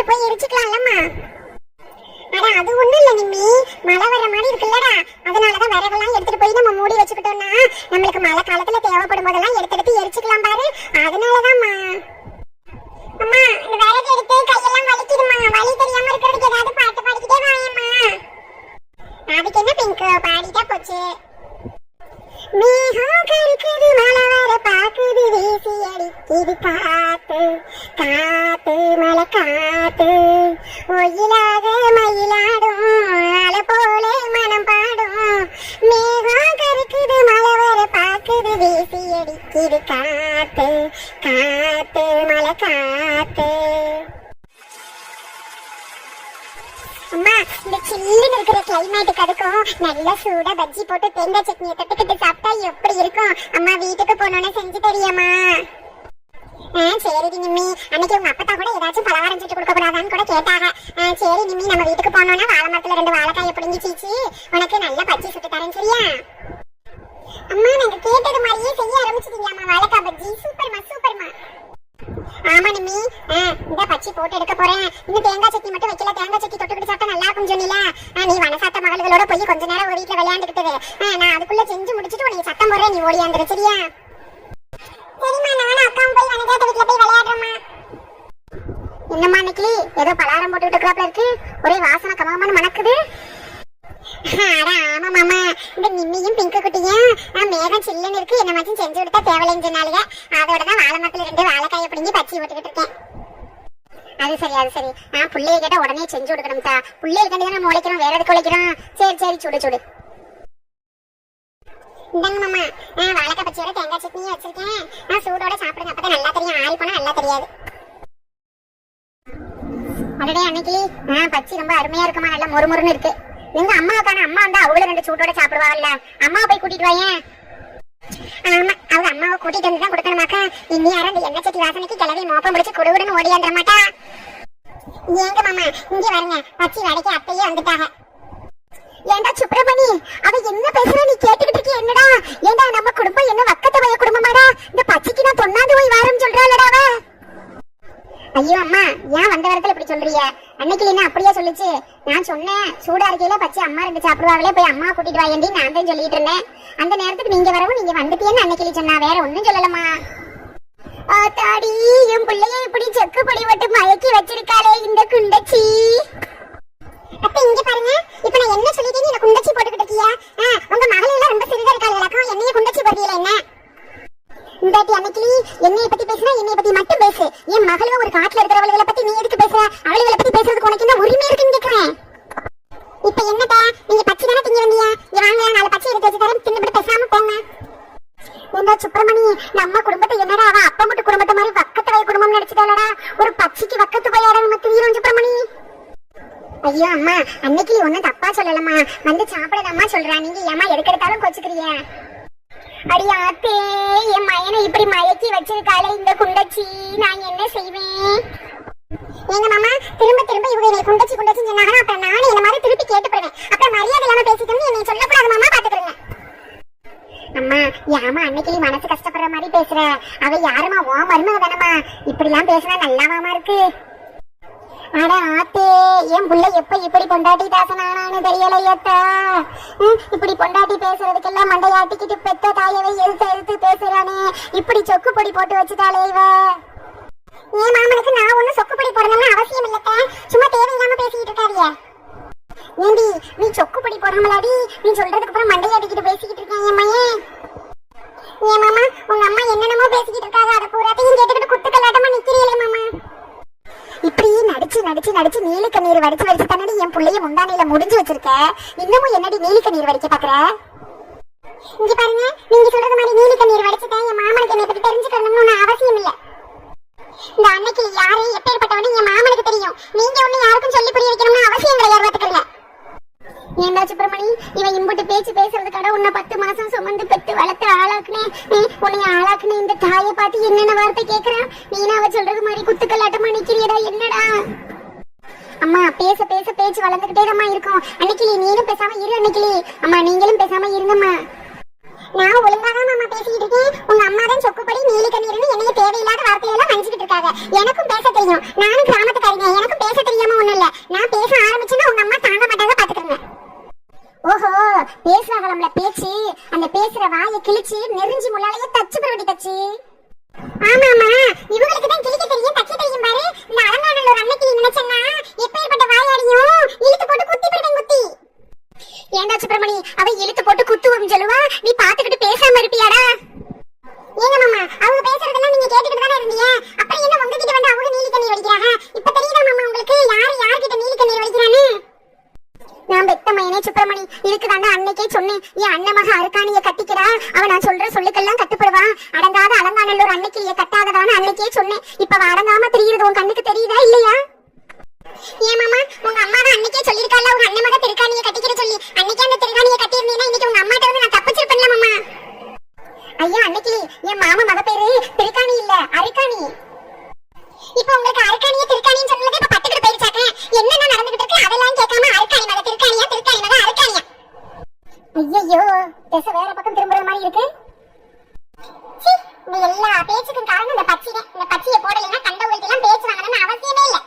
போய் எரிச்சுக்கலாம்லம்மா. அட அது ஒண்ணும் இல்ல நிம்மி, மழை வர மாதிரி இருக்குல்லடா, அதனாலதான் விறகெல்லாம் எடுத்துட்டு போய் நம்ம மூடி வச்சுக்கிட்டோம்னா நம்மளுக்கு மழை காலத்துல தேவைப்படும் போதெல்லாம் எடுத்து எரிச்சுக்கலாம் பாரு, அதனாலதான்மா. அம்மா இந்த விறகு எடுத்து கையெல்லாம் வலிக்குதுமா, வலி தெரியாம இருக்கிறதுக்கு ஏதாவது பாட்டு பாடிக்கிட்டே வாயம்மா. அதுக்கு என்ன பிங்கு, பாடிட்டா போச்சு. மேகம் கருக்குது மழை வர பாக்குது வீசி அடிக்குது காத்து காத்து மழை காத்து ஒயிலாக மயிலாடும் அலை போல மனம் பாடும். மேகம் கருக்குது மழை வர பாக்குது வீசி அடிக்குது காத்து காத்து மழை காத்து. அம்மா இந்த சில்லுன்னு இருக்கிற கிளைமேட்டுக்கு அதுக்கும் நல்ல சூடா பஜ்ஜி போட்டு தேங்காய் சட்னியை தொட்டுக்கிட்டு சாப்பிட்டா எப்படி இருக்கும்? அம்மா வீட்டுக்கு போனோன்னு செஞ்சு தெரியுமா? சரி நிம்மி, அன்னைக்கு உங்க அப்பா கூட ஏதாச்சும் பலகாரம் சுட்டு கொடுக்க கூடாதான்னு கூட கேட்டாங்க. சரி நிம்மி, நம்ம வீட்டுக்கு போனோம்னா வாழை மரத்துல 2 வாழைக்காயை பிடிங்கி சீச்சு உனக்கு நல்ல பஜ்ஜி சுட்டு தரேன், சரியா? அம்மா நாங்க கேட்டது மாதிரியே செய்ய ஆரம்பிச்சிட்டீங்களாமா வாழைக்காய் பஜ்ஜி? சூப்பர்மா சூப்பர்மா. ஆமா நிம்மி, இந்த பச்சி போட்டு எடுக்க போறேன். இன்னும் தேங்காய் சட்னி மட்டும் வைக்கல, தேங்காய் சட்னி தொட்டுக்கிட்டு சாப்பிட்டா நல்லா இருக்கும் சொன்னீல. நீ வனசாத்த மகளோட போய் கொஞ்ச நேரம் ஒரு வீட்டுல விளையாண்டுக்கிட்டு நான் அதுக்குள்ள செஞ்சு முடிச்சுட்டு உனக்கு சத்தம் போடுறேன், நீ ஓடியாந்துரு, சரியா? சரிம்மா, நானும் அக்காவும் போய் வனசாத்த வீட்டுல போய் விளையாடுறோம்மா. என்னம்மா இன்னைக்கு ஏதோ பலகாரம் போட்டுக்கிட்டு இருக்கிறாப்ல இருக்கு, ஒரே வாசனை கமகமான மணக்குது. ஆமா மாமா, இந்த நிம்மியும் பிங்கு குட்டியும் மேகம் சில்லுன்னு இருக்கு, என்ன மட்டும் செஞ்சு கொடுத்தா தேவையில்லைன்னு சொன்னாலுங்க. அதோடதான் வாழை மரத்துல 2 வாழைக்காயை பிடிங்கி பச்சி போட்டுக்கிட்டு இருக்கேன். அது சரி அது சரி, நான் பிள்ளைய கேட்டா உடனே செஞ்சு கொடுக்கணும்தா. பிள்ளைய கண்டிதான் நம்ம உழைக்கிறோம், வேற எதுக்கு உழைக்கிறோம்? சரி சரி, சுடு சுடு. இந்தாங்க மாமா, வாழைக்காய் பச்சியோட தேங்காய் சட்னியும் வச்சிருக்கேன். சூடோட சாப்பிடுங்க, அப்பதான் நல்லா தெரியும், ஆறி போனா நல்லா தெரியாது. அடடே அன்னைக்கு பச்சி ரொம்ப அருமையா இருக்குமா, நல்லா மொறுமொறுன்னு இருக்கு. எங்க அம்மாவுக்கான அம்மா வந்தா அவங்களும் 2 சூட்டோட சாப்பிடுவாங்கல்ல, அம்மாவை போய் கூட்டிட்டு வாயேன். ஆமா, அவங்க அம்மாவை கூட்டிட்டு வந்து தான் கொடுக்கணுமாக்கா. இனி யாரும் அந்த எண்ணெய் சட்டி வாசனைக்கு கிளவி மோப்பம் முடிச்சு குடுகுடுன்னு ஓடியாந்துட மாட்டா. ஏங்க மாமா இங்க வருங்க, பச்சி வடைக்கு அத்தையே வந்துட்டாங்க. ஏண்டா சுப்பிரமணி, அவ என்ன பேசுற நீ கேட்டுக்கிட்டு இருக்க? என்னடா ஏண்டா நம்ம குடும்பம் என்ன வக்கத்த வய குடும்பமாடா? இந்த பச்சிக்கு நான் தொண்ணாந்து போய் வாரம் சொல்றாளடா அவ. ஐயோ அம்மா, ஏன் வந்த வரத்துல இப்படி சொல்றீங்க? அன்னைக்கு என்ன அப்படியே சொல்லுச்சு? நான் சொன்னேன் சூடா இருக்கையில பச்சை அம்மா 2 சாப்பிடுவாங்களே, போய் அம்மா கூட்டிட்டு வாயண்டி நான் தான் சொல்லிட்டு இருந்தேன். அந்த நேரத்துக்கு நீங்க வரவும் நீங்க வந்துட்டீங்கன்னு அன்னைக்கு சொன்னா, வேற ஒண்ணும் சொல்லலம்மா. ஆத்தாடி, என் பிள்ளைய இப்படி செக்கு பொடி போட்டு மயக்கி வச்சிருக்காளே இந்த குண்டச்சி. அப்ப இங்க பாருங்க, இப்ப நான் என்ன சொல்லிட்டேன்னு என்ன குண்டச்சி போட்டுக்கிட்டு இருக்கியா? உங்க மகளெல்லாம் ரொம்ப சிறிதா இருக்காளா, என்னைய குண்டச்சி போடுறீல என்ன? இந்த அன்னைக்கு என்னைய பத்தி பேசுனா என்னைய பத்தி மட்டும் பேசு. என் மகளும் ஒரு காட்டுல இருக்கிறவளை பத்தி நீ எதுக்கு பேசுற? அவளை பத்தி பேசுறதுக்கு உனக்கு என்ன உரிமை இருக்குன்னு கேக்குறேன். இப்ப என்னப்பா, நீங்க பச்சி தானே திங்க வந்தீங்க, வாங்க 4 பச்சி எடுத்து வச்சு தரேன், தின்னுபிட்டு பேசாம போங்க. ஏண்டா சுப்பிரமணி, நம்ம குடும்பத்தை என்னடா அவ அப்பா மட்டும் குடும்பத்தை மாதிரி வக்கத்து வய குடும்பம் நினைச்சிட்டாளடா? ஒரு பச்சிக்கு வக்கத்து போயாட நம்ம தெரியும் சுப்பிரமணி. ஐயோ அம்மா, அன்னைக்கு ஒன்னும் தப்பா சொல்லலம்மா, வந்து சாப்பிடதாம்மா சொல்றா. நீங்க ஏமா எடுக்கெடுத்தாலும் கொச்சுக்கிறீங்க? அடியாத்தே, என் மயனை இப்படி மயக்கி வச்சிருக்காளே இந்த குண்டச்சி, நான் என்ன செய்வேன்? எங்க மாமா திரும்ப திரும்ப இவங்க குண்டச்சி குண்டச்சி சொன்னாங்கன்னா அப்புறம் நானே என்ன மாதிரி திருப்பி கேட்டுப்படுவேன். அப்புறம் மரியாதை இல்லாம பேசிட்டோம்னு என்னை சொல்லக்கூடாது மாமா, பாத்துக்கிறேங்க. அம்மா ஏமா அன்னைக்கு மனசு கஷ்டப்படுற மாதிரி பேசுற? அவ யாருமா, ஓ மருமக தானம்மா, இப்படி எல்லாம் பேசினா நல்லாவாமா இருக்கு? அட ஆத்தே, என் புள்ள எப்ப இப்படி பொண்டாட்டி தாசனானு தெரியலையத்தா. இப்படி பொண்டாட்டி பேசுறதுக்கெல்லாம் மண்டையாட்டிக்கிட்டு பெத்த தாயவை எழுத்து பேசுறானே, இப்படி சொக்கு பொடி போட்டு வச்சுட்டாளே இவ. ஏன் மாமனுக்கு நான் ஒன்னும் சொக்கு பொடி போடணும்னு அவசியம் இல்லத்த, சும்மா தேவையில்லாம பேசிக்கிட்டு இருக்காதிய. ஏண்டி நீ சொக்கு பொடி போடாமலாடி, நீ சொல்றதுக்கு அப்புறம் மண்டையாட்டிக்கிட்டு பேசிக்கிட்டு இருக்கேன் என் மையன். ஏன் மாமா, உங்க அம்மா என்னென்னமோ பேசிக்கிட்டு இருக்காங்க, அதை பூராத்தையும் கேட்டுக்கிட்டு குத்துக்கல்லாட்டமா நிக்கிறீங்களே மாமா. இப்படி நடிச்சு நடிச்சு நடிச்சு நீலி கண்ணீர் வடிச்சு வடிச்சு தானடி என் பிள்ளைய முந்தானையில முடிஞ்சு வச்சிருக்க. இன்னமும் என்னடி நீலி கண்ணீர் வடிக்க பாக்குற? இங்க பாருங்க, நீங்க சொல்றது மாதிரி நீலி கண்ணீர் வடிச்சுட்டேன், என் மாமனுக்கு என்னை பத்தி தெரிஞ்சுக்கணும்னு அவசியம் இல்ல. இந்த அன்னைக்கு யாரு எப்பேற்பட்டவனு என் மாமனுக்கு தெரியும், நீங்க ஒண்ணு யாருக்கும் சொல்லி புரிய வைக்கணும்னு அவசியம் கிடையாது, பாத்துக்கல. ஏண்டா சுப்பிரமணி, இவன் இம்புட்டு பேச்சு பேசுறதுக்காக உன்னை 10 மாசம் சுமந்து பெத்து வளர்த்து ஆளாக்குனேன். உன்னை ஆளாக்குன இந்த தாயை பார்த்து என்னென்ன வார்த்தை கேட்கறான்? நீனா அவ சொல்றது மாதிரி குத்துக்கல்லாட்டமா நிக்கிறியடா, என்னடா? அம்மா பேச பேச பேச்சு வளர்ந்துகிட்டே தான் இருக்கும். அன்னைக்கு நீனும் பேசாம இரு, அன்னைக்கு அம்மா நீங்களும் பேசாம இருங்கம்மா. நான் ஒழுங்காதான் அம்மா பேசிக்கிட்டு இருக்கேன், உங்க அம்மா தான் சொக்குப்படி நீலி கண்ணீர்னு என்னைய தேவையில்லாத வார்த்தையெல்லாம் மஞ்சிக்கிட்டு இருக்காங்க. எனக்கும் பேச தெரியும், நானும் கிராமத்துக்காரிங்க, எனக்கும் பேச வச்சு நெருஞ்சி முள்ளாலேயே தச்சு பரவடி தச்சு. ஆமா ஆமா, இவங்களுக்கு தான் கிழிக்க தெரியும் தைக்க தெரியும் பாரு. இந்த அலங்காநல்லூர் ஒரு அன்னைக்கு நினைச்சேன்னா எப்பேற்பட்ட வாயாடியும் இழுத்து போட்டு குத்தி போடுவேன் குத்தி. ஏண்டா சுப்பிரமணி, அவ இழுத்து போட்டு குத்துவோம் சொல்லுவா, நீ பாத்துக்கிட்டு பேசாம இருப்பியாடா? ஏங்க மாமா, அவங்க பேசுறதெல்லாம் நீங்க கேட்டுக்கிட்டு தானே இருந்தீங்க. அப்புறம் என்ன உங்ககிட்ட வந்து அவங்க நீலி கண்ணீர் வலிக்கிறாங்க? இப்ப தெரியுதா மாமா உங்களுக்கு யார்கிட்ட நீலி கண்ணீர் வலிக்கிறான்னு? நான் பெத்த மையனே சுப்பிரமணி, இருக்குதாண்டா அன்னைக்கே சொன்னேன், என் அண்ணன் மக அருக்காணிய கட்டிக்கிறா, அவ நான் சொல்ற சொல்லுக்கெல்லாம் கட்டுப்படுவான், அடங்காத அலங்காநல்லூர் அன்னைக்கிளிய கட்டாததான்னு அன்னைக்கே சொன்னேன். இப்ப அவ அடங்காம தெரியுது, உன் கண்ணுக்கு தெரியுதா இல்லையா? ஏன் மாமா, உங்க அம்மா தான் அன்னைக்கே சொல்லிருக்கால உங்க அண்ணன் மக திருக்காணிய கட்டிக்கிற சொல்லி. அன்னைக்கே அந்த திருக்காணிய கட்டியிருந்தீங்கன்னா இன்னைக்கு உங்க அம்மாட்ட வந்து நான் தப்பிச்சிருப்பேன்ல மாமா. ஐயா அன்னைக்கிளி, என் மாமா மக பேரு திருக்காணி இல்ல அருக்காணி. இப்ப உங்களுக்கு அருக்காணிய திருக்காணின்னு சொன்னது இப்ப பட்டுக்கிட்டு போயிருச்சாக்க. என்னென்ன நடந்துகிட்டு இருக்கு அதெல்லாம் கேட்காம அருக்காணி மக திருக்காணியா திருக்காணி மக அருக்காணியா? ஐயோ, பேச வேற பக்கம் திரும்புற மாதிரி இருக்கு. இந்த எல்லா பேச்சுக்கும் காரணம் இந்த பச்சியை. இந்த பச்சியை போடலைன்னா கண்டவங்களுக்கு எல்லாம் பேச்சு வாங்கணும்னு அவசியமே இல்ல.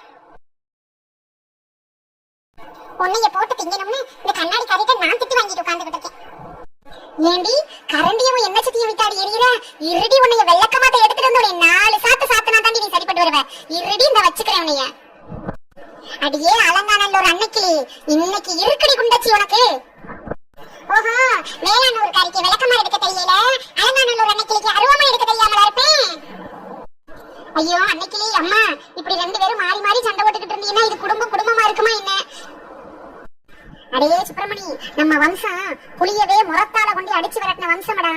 உன்னைய போட்டு திங்கணும்னு இந்த கண்ணாடி கறிட்ட நான் திட்டு வாங்கிட்டு உட்கார்ந்துகிட்டு இருக்கேன். ஏண்டி கரண்டியவும் என்ன சத்தியம் விட்டாடி எரியற? இருடி, உன்னைய வெள்ளக்கமாத்த எடுத்துட்டு வந்து உன்னை 4 சாத்து சாத்துனா தாண்டி நீ சரிப்பட்டு வருவ. இருடி, இந்த வச்சுக்கிறேன் உன்னைய. அடியே அலங்காநல்லூர் அன்னைக்கிளி, இன்னைக்கு இருக்குடி குண்டச்சி உனக்கு. ஓஹோ, வேளாண் காரிக்கு விளக்கமா எடுக்க தெரியல, அலங்காநல்லூர் அன்னைக்கிளிக்கு அருவமா எடுக்க தெரியாமலா இருப்பேன். ஐயோ அன்னைக்கிளி அம்மா, இப்படி 2 பேரும் மாறி மாறி சண்டை போட்டுக்கிட்டு இருந்தீங்கன்னா இது குடும்பமா இருக்குமா என்ன? அடே சுப்பிரமணி, நம்ம வம்சம் புளியவே முறத்தால கொண்டு அடிச்சு விரட்டின வம்சமடா.